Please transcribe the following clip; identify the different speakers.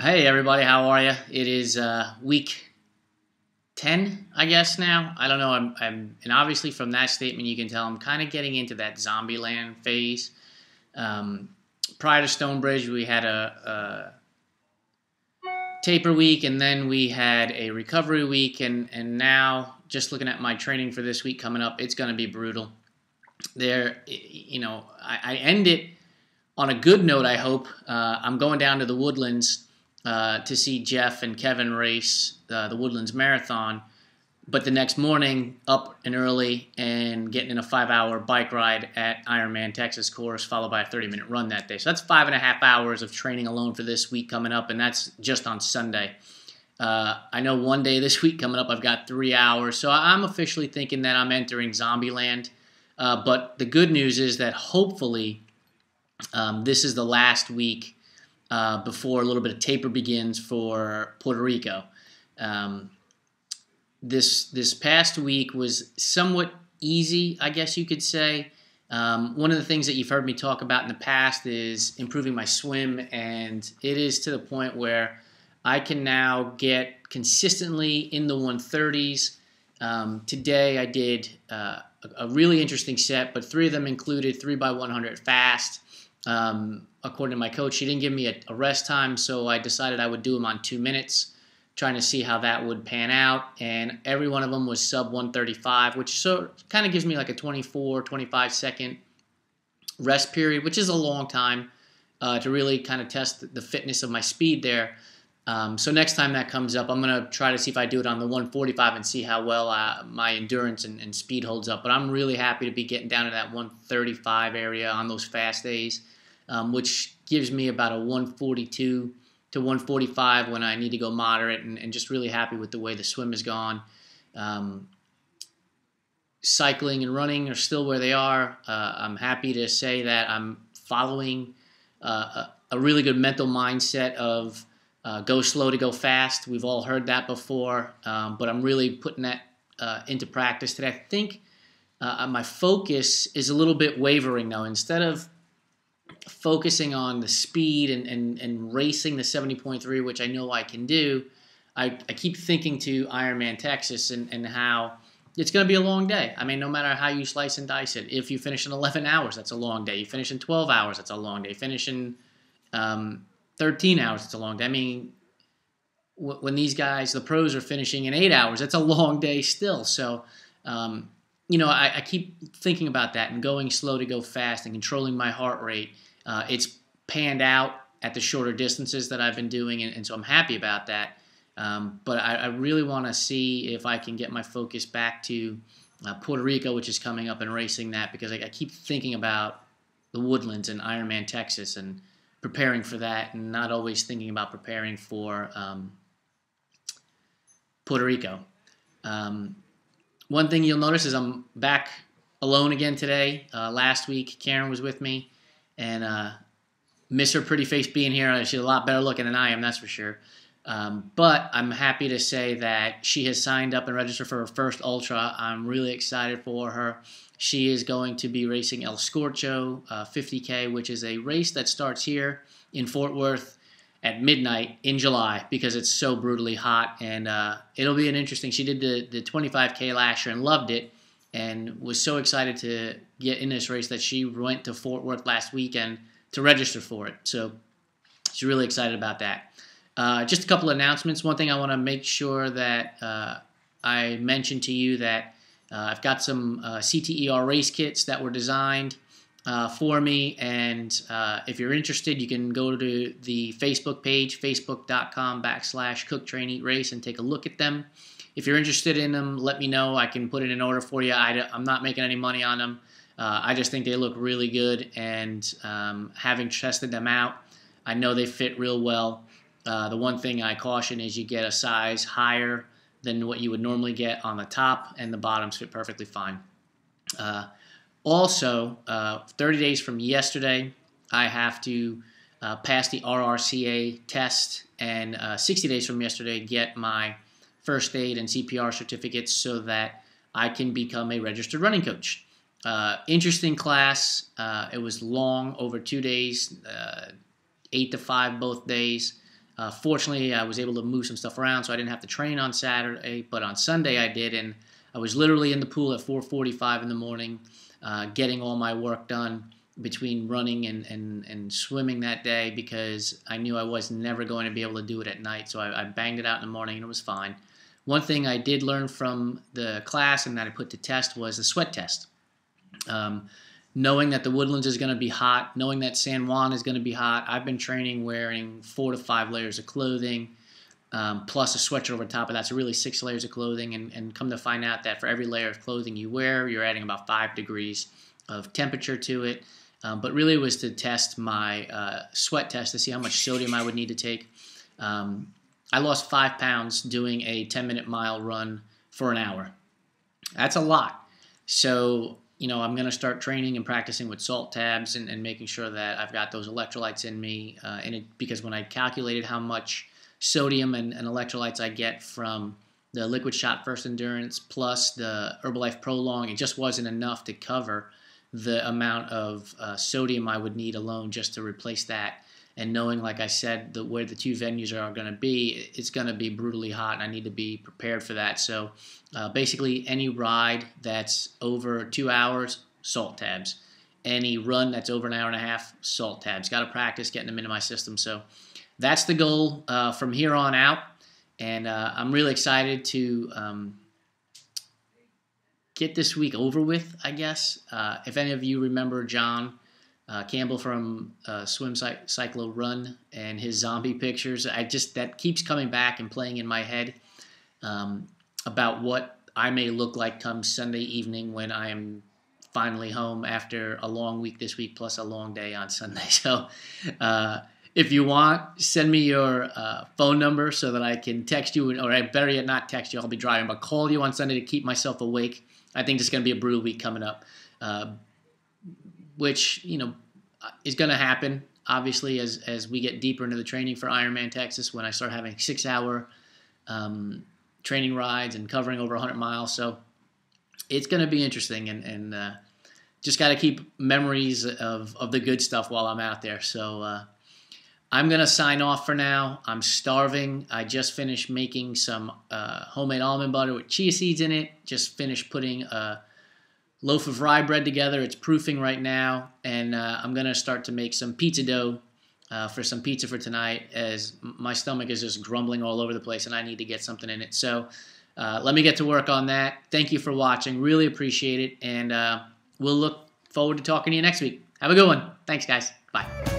Speaker 1: Hey everybody, how are you? It is week 10, I guess now. I don't know. And obviously from that statement you can tell I'm kind of getting into that zombie land phase. Um, Prior to Stonebridge, we had a taper week, and then we had a recovery week, and now just looking at my training for this week coming up, it's going to be brutal. I end it on a good note, I hope. I'm going down to the Woodlands to see Jeff and Kevin race the Woodlands Marathon. But the next morning, up and early and getting in a 5-hour bike ride at Ironman Texas course, followed by a 30-minute run that day. So that's 5.5 hours of training alone for this week coming up, and that's just on Sunday. I know one day this week coming up, I've got 3 hours. So I'm officially thinking that I'm entering zombie land. But the good news is that hopefully this is the last week before a little bit of taper begins for Puerto Rico. This past week was somewhat easy, I guess you could say. One of the things that you've heard me talk about in the past is improving my swim, and it is to the point where I can now get consistently in the 130s. Today I did a really interesting set, but 3 of them included 3x100 fast. According to my coach, she didn't give me a rest time, so I decided I would do them on 2 minutes, trying to see how that would pan out. And every one of them was sub 135, which kind of gives me like a 24, 25 second rest period, which is a long time to really kind of test the fitness of my speed there. So next time that comes up, I'm going to try to see if I do it on the 145 and see how well my endurance and speed holds up. But I'm really happy to be getting down to that 135 area on those fast days, which gives me about a 142 to 145 when I need to go moderate, and just really happy with the way the swim has gone. Cycling and running are still where they are. I'm happy to say that I'm following a really good mental mindset of go slow to go fast. We've all heard that before, but I'm really putting that into practice today. I think my focus is a little bit wavering now. Instead of focusing on the speed and racing the 70.3, which I know I can do, I keep thinking to Ironman Texas and how it's going to be a long day. I mean, no matter how you slice and dice it, if you finish in 11 hours, that's a long day. You finish in 12 hours, that's a long day. You finish in 13 hours, it's a long day. I mean, when these guys, the pros, are finishing in 8 hours, that's a long day still. So, I keep thinking about that and going slow to go fast and controlling my heart rate. It's panned out at the shorter distances that I've been doing, and so I'm happy about that. But I really want to see if I can get my focus back to Puerto Rico, which is coming up, and racing that, because I keep thinking about the Woodlands and Ironman Texas and preparing for that, and not always thinking about preparing for Puerto Rico. One thing you'll notice is I'm back alone again today. Last week, Karen was with me, and miss her pretty face being here. She's a lot better looking than I am, that's for sure. But I'm happy to say that she has signed up and registered for her first ultra. I'm really excited for her. She is going to be racing El Scorcho 50K, which is a race that starts here in Fort Worth at midnight in July because it's so brutally hot, and it'll be an interesting. She did the 25K last year and loved it, and was so excited to get in this race that she went to Fort Worth last weekend to register for it. So she's really excited about that. Just a couple of announcements. One thing I want to make sure that I mention to you that I've got some CTER race kits that were designed for me, and if you're interested, you can go to the Facebook page, facebook.com/cook-train-eat-race, and take a look at them. If you're interested in them, let me know. I can put in an order for you. I'm not making any money on them. I just think they look really good, and having tested them out, I know they fit real well. The one thing I caution is you get a size higher than what you would normally get on the top, and the bottoms fit perfectly fine. Also, 30 days from yesterday, I have to pass the RRCA test, and 60 days from yesterday, get my first aid and CPR certificates so that I can become a registered running coach. Interesting class. It was long, over 2 days, 8 to 5 both days. Fortunately, I was able to move some stuff around, so I didn't have to train on Saturday. But on Sunday, I did, and I was literally in the pool at 4:45 in the morning, getting all my work done between running and swimming that day, because I knew I was never going to be able to do it at night. So I banged it out in the morning, and it was fine. One thing I did learn from the class and that I put to test was the sweat test. Knowing that the Woodlands is going to be hot, knowing that San Juan is going to be hot, I've been training wearing 4 to 5 layers of clothing, plus a sweatshirt over top of that, so really 6 layers of clothing, and come to find out that for every layer of clothing you wear, you're adding about 5 degrees of temperature to it. But really it was to test my sweat test to see how much sodium I would need to take. I lost 5 pounds doing a 10-minute mile run for an hour. That's a lot. So, I'm going to start training and practicing with salt tabs and making sure that I've got those electrolytes in me. Because when I calculated how much sodium and electrolytes I get from the Liquid Shot First Endurance plus the Herbalife Prolong, it just wasn't enough to cover the amount of sodium I would need alone just to replace that. And knowing, like I said, where the 2 venues are going to be, it's going to be brutally hot, and I need to be prepared for that. So basically, any ride that's over 2 hours, salt tabs. Any run that's over an hour and a half, salt tabs. Got to practice getting them into my system. So that's the goal from here on out. And I'm really excited to get this week over with, I guess. If any of you remember John Campbell from Swim Cyclo Run and his zombie pictures, that keeps coming back and playing in my head about what I may look like come Sunday evening when I am finally home after a long week this week plus a long day on Sunday. So if you want, send me your phone number so that I can text you, or I better yet not text you, I'll be driving, but call you on Sunday to keep myself awake. I think it's going to be a brutal week coming up, which, is going to happen, obviously, as we get deeper into the training for Ironman Texas, when I start having 6-hour training rides and covering over 100 miles. So it's going to be interesting, and just got to keep memories of the good stuff while I'm out there. So I'm going to sign off for now. I'm starving. I just finished making some homemade almond butter with chia seeds in it. Just finished putting a loaf of rye bread together. It's proofing right now, and I'm going to start to make some pizza dough for some pizza for tonight, as my stomach is just grumbling all over the place and I need to get something in it. So let me get to work on that. Thank you for watching. Really appreciate it, and we'll look forward to talking to you next week. Have a good one. Thanks, guys. Bye.